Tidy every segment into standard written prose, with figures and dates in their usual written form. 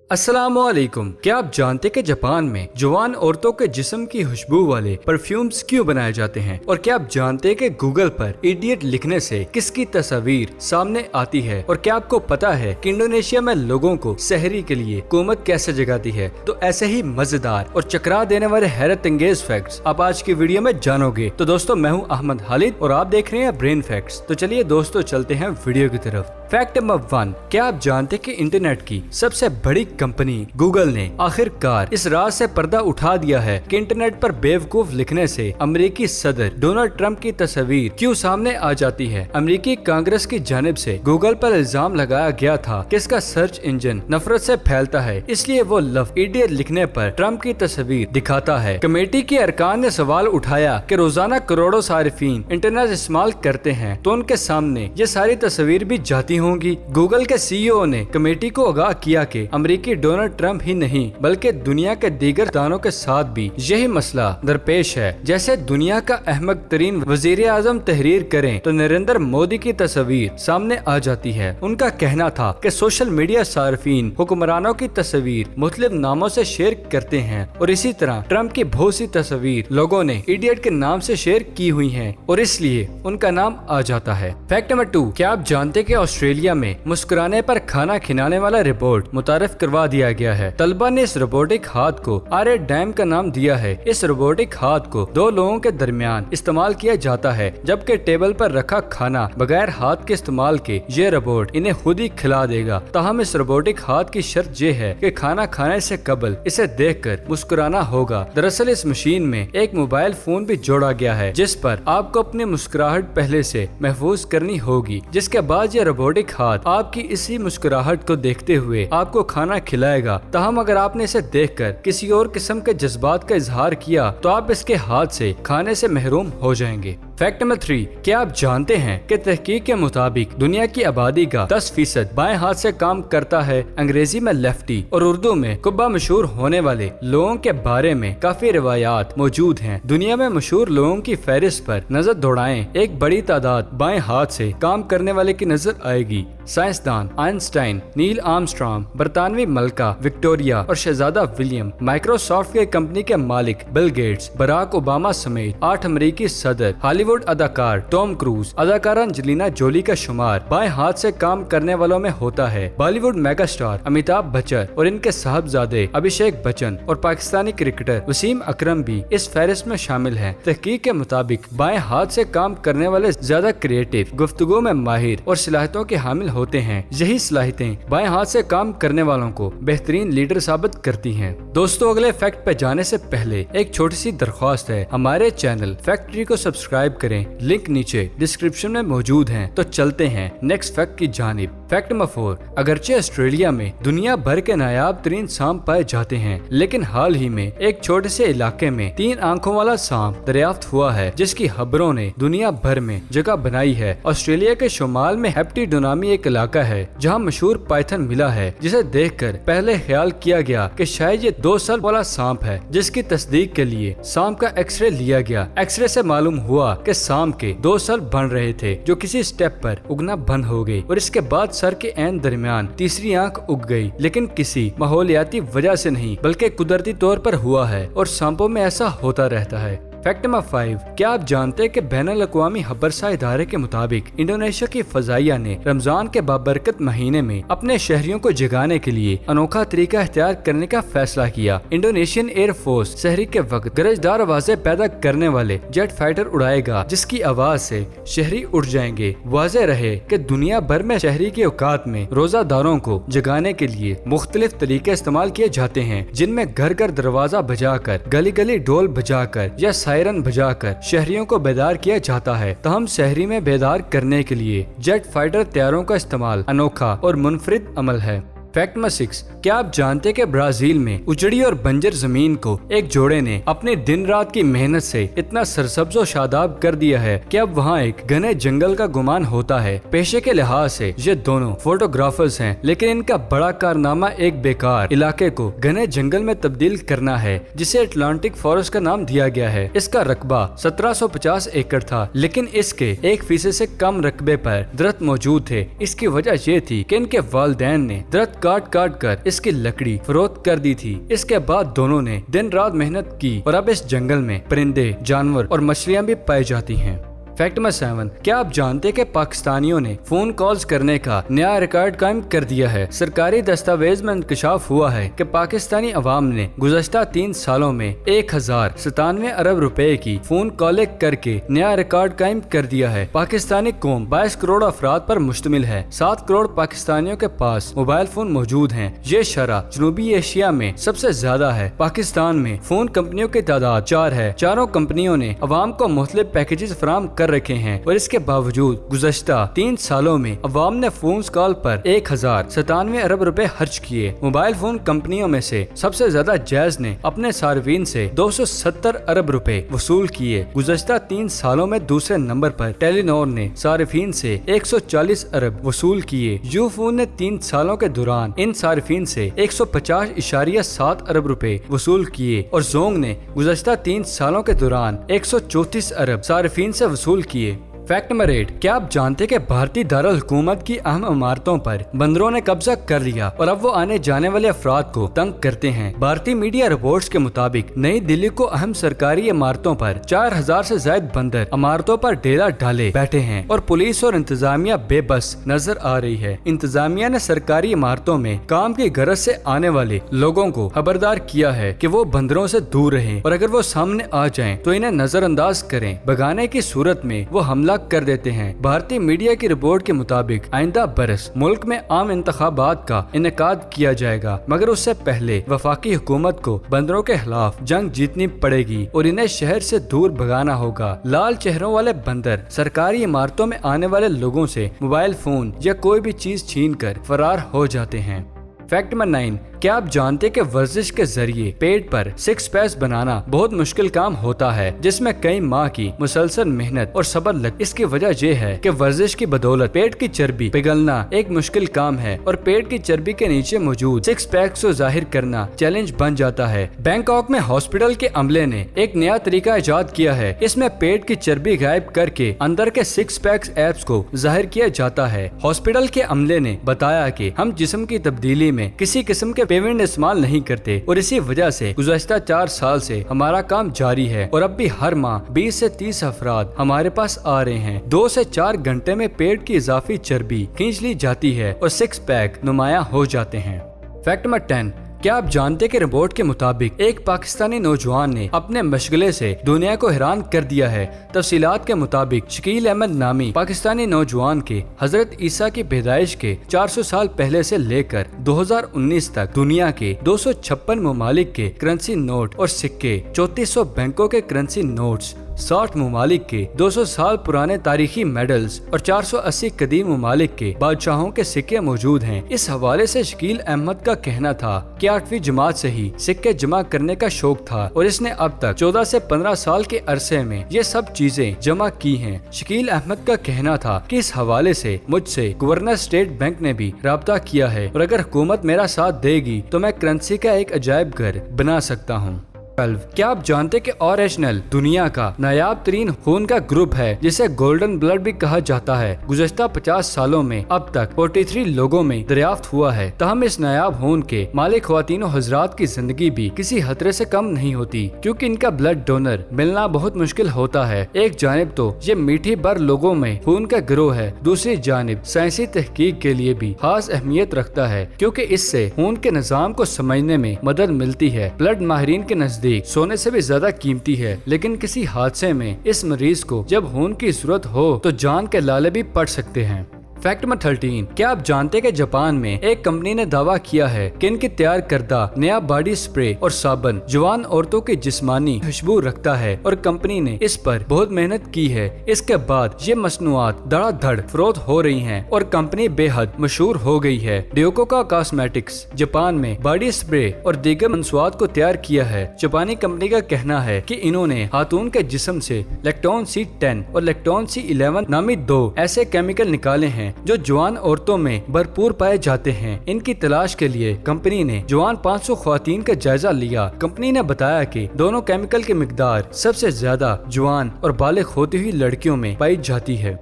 अस्सलामुअलैकुम। क्या आप जानते कि जापान में जवान औरतों के जिस्म की खुशबू वाले परफ्यूम्स क्यों बनाए जाते हैं? और क्या आप जानते हैं कि गूगल पर इडियट लिखने से किसकी तस्वीर सामने आती है? और क्या आपको पता है कि इंडोनेशिया में लोगों को सहरी के लिए हुकूमत कैसे जगाती है? तो ऐसे ही मजेदार और चकरा देने वाले हैरत अंगेज फैक्ट्स आप आज की वीडियो में जानोगे। तो दोस्तों, मैं हूँ अहमद खालिद और आप देख रहे हैं ब्रेन फैक्ट्स। तो चलिए दोस्तों, चलते हैं वीडियो की तरफ। फैक्ट नंबर 1, क्या आप जानते कि इंटरनेट की सबसे बड़ी कंपनी गूगल ने आखिरकार इस राज से पर्दा उठा दिया है कि इंटरनेट पर बेवकूफ लिखने से अमेरिकी सदर डोनाल्ड ट्रंप की तस्वीर क्यों सामने आ जाती है? अमेरिकी कांग्रेस की जानिब से गूगल पर इल्जाम लगाया गया था कि इसका सर्च इंजन नफरत से फैलता है, इसलिए वो लफ्ज इडियट लिखने पर ट्रंप की तस्वीर दिखाता है। कमेटी के अरकान ने सवाल उठाया कि रोजाना करोड़ों सारिफीन इंटरनेट इस्तेमाल करते हैं, तो उनके सामने ये सारी तस्वीर भी जाती होंगी। गूगल के सीईओ ने कमेटी को आगाह किया कि अमेरिकी डोनाल्ड ट्रंप ही नहीं बल्कि दुनिया के दीगर दानों के साथ भी यही मसला दरपेश है। जैसे दुनिया का अहमक तरीन वजीर आजम तहरीर करें तो नरेंद्र मोदी की तस्वीर सामने आ जाती है। उनका कहना था कि सोशल मीडिया सार्फिन हुक्मरानों की तस्वीर मुख्तलिफ नामों से शेयर करते हैं और इसी तरह ट्रंप की बहुत सी तस्वीर लोगों ने इडियट के नाम से शेयर की हुई है और इसलिए उनका नाम आ जाता है। फैक्ट नंबर 2, क्या आप जानते कि ऑस्ट्रेलिया में मुस्कुराने पर खाना खिलाने वाला रोबोट मुतारिफ करवा दिया गया है? तलबा ने इस रोबोटिक हाथ को आरे डैम का नाम दिया है। इस रोबोटिक हाथ को दो लोगों के दरमियान इस्तेमाल किया जाता है, जबकि टेबल पर रखा खाना बगैर हाथ के इस्तेमाल के ये रोबोट इन्हें खुद ही खिला देगा। ताहम इस रोबोटिक हाथ की शर्त ये है कि खाना खाने से कबल इसे देखकर मुस्कुराना होगा। दरअसल इस मशीन में एक मोबाइल फोन भी जोड़ा गया है जिस पर आपको अपनी मुस्कुराहट पहले से महफूज करनी होगी, जिसके बाद ये रोबोटिक हाथ आपकी इसी मुस्कुराहट को देखते हुए आपको खाना खिलाएगा। ताहम अगर आपने इसे देखकर किसी और किस्म के जज्बात का इजहार किया तो आप इसके हाथ से खाने से महरूम हो जाएंगे। फैक्ट नंबर 3, क्या आप जानते हैं कि तहकीक के मुताबिक दुनिया की आबादी का 10% बाएं हाथ से काम करता है? अंग्रेजी में लेफ्टी और उर्दू में कुब्बा मशहूर होने वाले लोगों के बारे में काफी रिवायात मौजूद हैं। दुनिया में मशहूर लोगों की फहरिस्त पर नजर दौड़ाएं, एक बड़ी तादाद बाएं हाथ से काम करने वाले की नजर आएगी। साइंसदान आइंस्टाइन, नील आर्मस्ट्रॉन्ग, बरतानवी मलका विक्टोरिया और शहजादा विलियम, माइक्रोसॉफ्ट के कंपनी के मालिक बिल गेट्स, बराक ओबामा समेत 8 अमेरिकी सदर, हॉलीवुड अदाकार टॉम क्रूज, अदाकारा एंजेलिना जोली का शुमार बाएं हाथ से काम करने वालों में होता है। बॉलीवुड मेगा स्टार अमिताभ बच्चन और इनके साहबजादे अभिषेक बच्चन और पाकिस्तानी क्रिकेटर वसीम अकरम भी इस फहरिस्त में शामिल हैं। तहकीक के मुताबिक बाएं हाथ से काम करने वाले ज्यादा क्रिएटिव, गुफ्तगू में माहिर और सलाहियतों के हामिल होते हैं। यही सलाहियतें बाएं हाथ से काम करने वालों को बेहतरीन लीडर साबित करती हैं। दोस्तों, अगले फैक्ट पे जाने से पहले एक छोटी सी दरख्वास्त है, हमारे चैनल फैक्ट्री को सब्सक्राइब करें, लिंक नीचे डिस्क्रिप्शन में मौजूद है। तो चलते हैं नेक्स्ट फैक्ट की जानिब। फैक्ट नंबर 4, अगरचे ऑस्ट्रेलिया में दुनिया भर के नायाब तरीन सांप पाए जाते हैं, लेकिन हाल ही में एक छोटे से इलाके में 3 आंखों वाला सांप दरियाफ्त हुआ है, जिसकी खबरों ने दुनिया भर में जगह बनाई है। ऑस्ट्रेलिया के शुमाल में हेप्टीडोनामी एक इलाका है जहां मशहूर पाइथन मिला है, जिसे देखकर पहले ख्याल किया गया कि शायद ये 2 साल वाला सांप है, जिसकी तस्दीक के लिए सांप का एक्सरे लिया गया। एक्सरे से मालूम हुआ कि सांप के 2 साल बन रहे थे जो किसी स्टेप पर उगना बंद हो गई और इसके बाद सर के एन दरमियान तीसरी आंख उग गई, लेकिन किसी माहौलियाती वजह से नहीं बल्कि कुदरती तौर पर हुआ है और सांपों में ऐसा होता रहता है। फैक्ट नंबर 5, क्या आप जानते हैं कि बैनुल अक़वामी हबरसा इदारे के मुताबिक इंडोनेशिया की फजाइया ने रमजान के बाबरकत महीने में अपने शहरियों को जगाने के लिए अनोखा तरीका इख्तियार करने का फैसला किया। इंडोनेशियन एयर फोर्स सहरी के वक्त गरजदार आवाजें पैदा करने वाले जेट फाइटर उड़ाएगा, जिसकी आवाज से शहरी उठ जाएंगे। वाज़ेह रहे कि दुनिया भर में शहरी के औकात में रोजादारों को जगाने के लिए मुख्तलिफ तरीके इस्तेमाल किए जाते हैं, जिनमें घर घर दरवाजा बजाकर, गली गली ढोल बजाकर या सायरन बजाकर शहरियों को बेदार किया जाता है। तहम शहरी में बेदार करने के लिए जेट फाइटर तैयारों का इस्तेमाल अनोखा और मुनफरिद अमल है। फैक्ट नंबर 6, क्या आप जानते कि ब्राजील में उजड़ी और बंजर जमीन को एक जोड़े ने अपने दिन रात की मेहनत से इतना सरसब्ज और शादाब कर दिया है कि अब वहाँ एक घने जंगल का गुमान होता है। पेशे के लिहाज से ये दोनों फोटोग्राफर्स हैं, लेकिन इनका बड़ा कारनामा एक बेकार इलाके को घने जंगल में तब्दील करना है, जिसे अटलांटिक फॉरेस्ट का नाम दिया गया है। इसका रकबा 1750 एकड़ था, लेकिन इसके 1% से कम रकबे पर दरख्त मौजूद थे। इसकी वजह ये थी कि इनके वालिदैन ने दरख्त काट काट कर इसकी लकड़ी फरोख्त कर दी थी। इसके बाद दोनों ने दिन रात मेहनत की और अब इस जंगल में परिंदे, जानवर और मछलियां भी पाई जाती हैं। फैक्ट नंबर 7, क्या आप जानते हैं कि पाकिस्तानियों ने फोन कॉल्स करने का नया रिकॉर्ड कायम कर दिया है। सरकारी दस्तावेज में इंकशाफ हुआ है कि पाकिस्तानी अवाम ने गुज़श्ता 3 सालों में 1097 अरब रुपए की फोन कॉलें करके नया रिकॉर्ड कायम कर दिया है। पाकिस्तानी कौम 22 करोड़ अफराद पर मुश्तमिल है। 7 करोड़ पाकिस्तानियों के पास मोबाइल फोन मौजूद हैं। ये शरह जनूबी एशिया में सबसे ज्यादा है। पाकिस्तान में फोन कंपनियों की तादाद 4 है। चारों कंपनियों ने अवाम को मुख्तलिफ पैकेजेस फराहम कर रखे हैं और इसके बावजूद गुज़श्ता 3 सालों में अवाम ने फोन कॉल पर 1097 अरब रुपए खर्च किए। मोबाइल फोन कंपनियों में से सबसे ज्यादा जैज ने अपने सार्फिन से 270 अरब रुपए वसूल किए। गुज़श्ता 3 सालों में दूसरे नंबर पर टेलीनॉर ने सार्फिन से 140 अरब वसूल किए। यूफोन ने 3 सालों के दौरान इन सार्फिन से 150.7 अरब रुपए वसूल किए और जोंग ने गुज़श्ता 3 सालों के दौरान 134 अरब सार्फिन से वसूल किए। फैक्ट नंबर 8, क्या आप जानते हैं कि भारतीय दारुल हुकूमत की अहम इमारतों पर बंदरों ने कब्जा कर लिया और अब वो आने जाने वाले अफराद को तंग करते हैं। भारतीय मीडिया रिपोर्ट्स के मुताबिक नई दिल्ली को अहम सरकारी इमारतों पर 4000 से ज्यादा बंदर इमारतों पर डेरा डाले बैठे हैं और पुलिस और इंतजामिया बेबस नजर आ रही है। इंतजामिया ने सरकारी इमारतों में काम की गरज से आने वाले लोगों को खबरदार किया है कि वो बंदरों से दूर रहें और अगर वो सामने आ जाएं तो इन्हें नजरअंदाज करें। भगाने की सूरत में वो हमला कर देते हैं। भारतीय मीडिया की रिपोर्ट के मुताबिक आइंदा बरस मुल्क में आम इंतखाबात का इनेकाद किया जाएगा, मगर उससे पहले वफाकी हुकूमत को बंदरों के खिलाफ जंग जीतनी पड़ेगी और इन्हें शहर से दूर भगाना होगा। लाल चेहरों वाले बंदर सरकारी इमारतों में आने वाले लोगों से मोबाइल फोन या कोई भी चीज छीन कर फरार हो जाते हैं। फैक्ट नंबर 9, क्या आप जानते हैं कि वर्जिश के जरिए पेट पर 6 पैक बनाना बहुत मुश्किल काम होता है, जिसमें कई माह की मुसलसल मेहनत और सब्र लग। इसकी वजह यह है कि वर्जिश की बदौलत पेट की चर्बी पिघलना एक मुश्किल काम है और पेट की चर्बी के नीचे मौजूद 6 पैक्स को जाहिर करना चैलेंज बन जाता है। बैंकॉक में हॉस्पिटल के अमले ने एक नया तरीका इजाद किया है। इसमें पेट की चर्बी गायब करके अंदर के 6 पैक्स एप्स को जाहिर किया जाता है। हॉस्पिटल के अमले ने बताया कि हम जिस्म की तब्दीली में किसी किस्म के पेमेंट इस्तेमाल नहीं करते और इसी वजह से गुज़श्ता 4 साल से हमारा काम जारी है और अब भी हर माह 20 से 30 अफराद हमारे पास आ रहे हैं। 2 से 4 घंटे में पेट की इजाफी चर्बी खींच ली जाती है और 6 पैक नुमाया हो जाते हैं। फैक्ट नंबर 10, क्या आप जानते हैं कि रिपोर्ट के मुताबिक एक पाकिस्तानी नौजवान ने अपने मशगले से दुनिया को हैरान कर दिया है। तफसीलात के मुताबिक शकील अहमद नामी पाकिस्तानी नौजवान के हजरत ईसा की पैदाइश के 400 साल पहले से लेकर 2019 तक दुनिया के 256 ममालिक के करेंसी नोट और सिक्के, 3400 बैंकों के करेंसी नोट्स, 60 ममालिक के 200 साल पुराने तारीखी मेडल्स और 480 कदीम ममालिक के बादशाहों के सिक्के मौजूद हैं। इस हवाले से शकील अहमद का कहना था कि 8वीं जमात से ही सिक्के जमा करने का शौक था और इसने अब तक 14 से 15 साल के अरसे में ये सब चीजें जमा की हैं। शकील अहमद का कहना था कि इस हवाले से मुझसे गवर्नर स्टेट बैंक ने भी राब्ता किया है और अगर हुकूमत मेरा साथ देगी तो मैं करेंसी का एक अजायब घर बना सकता हूँ। क्या आप जानते हैं कि ओरिजिनल दुनिया का नायाब तरीन खून का ग्रुप है जिसे गोल्डन ब्लड भी कहा जाता है। गुज़श्ता 50 सालों में अब तक 43 लोगों में दरियाफ्त हुआ है। तहम इस नायाब खून के मालिक ख्वातीन और हजरात की जिंदगी भी किसी खतरे से कम नहीं होती, क्योंकि इनका ब्लड डोनर मिलना बहुत मुश्किल होता है। एक जानिब तो ये मीठी भर लोगों में खून का गिरोह है, दूसरी जानिब साइंसी तहकीक के लिए भी खास अहमियत रखता है, क्योंकि इससे खून के निजाम को समझने में मदद मिलती है। ब्लड माहिरीन के नजदीक सोने से भी ज्यादा कीमती है, लेकिन किसी हादसे में इस मरीज को जब खून की जरूरत हो तो जान के लाले भी पड़ सकते हैं। फैक्ट नंबर 13, क्या आप जानते हैं कि जापान में एक कंपनी ने दावा किया है कि इनकी तैयार करदा नया बॉडी स्प्रे और साबुन जवान औरतों की जिस्मानी खुशबू रखता है और कंपनी ने इस पर बहुत मेहनत की है। इसके बाद ये मसनूआत धड़ाधड़ फरोख्त हो रही हैं और कंपनी बेहद मशहूर हो गई है। डियोकोका कॉस्मेटिक्स जापान में बॉडी स्प्रे और दीगर मंसूआत को तैयार किया है। जापानी कंपनी का कहना है कि इन्होंने खातून के जिस्म से लेक्टोन C10 और लेक्टोन C11 नामी 2 ऐसे केमिकल निकाले हैं जो जवान औरतों में भरपूर पाए जाते हैं। इनकी तलाश के लिए कंपनी ने जवान 500 ख्वातीन का जायजा लिया। कंपनी ने बताया कि दोनों केमिकल की मिकदार सबसे ज्यादा जवान और बालिग होती हुई लड़कियों में पाई जाती है।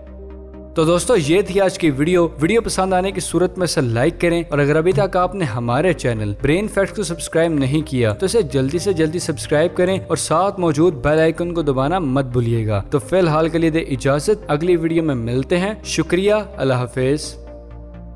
तो दोस्तों ये थी आज की वीडियो पसंद आने की सूरत में इसे लाइक करें, और अगर अभी तक आपने हमारे चैनल ब्रेन फैक्ट्स को सब्सक्राइब नहीं किया तो इसे जल्दी से जल्दी सब्सक्राइब करें और साथ मौजूद बेल आइकन को दबाना मत भूलिएगा। तो फिलहाल के लिए दे इजाजत, अगली वीडियो में मिलते हैं। शुक्रिया, अल्लाह हाफिज।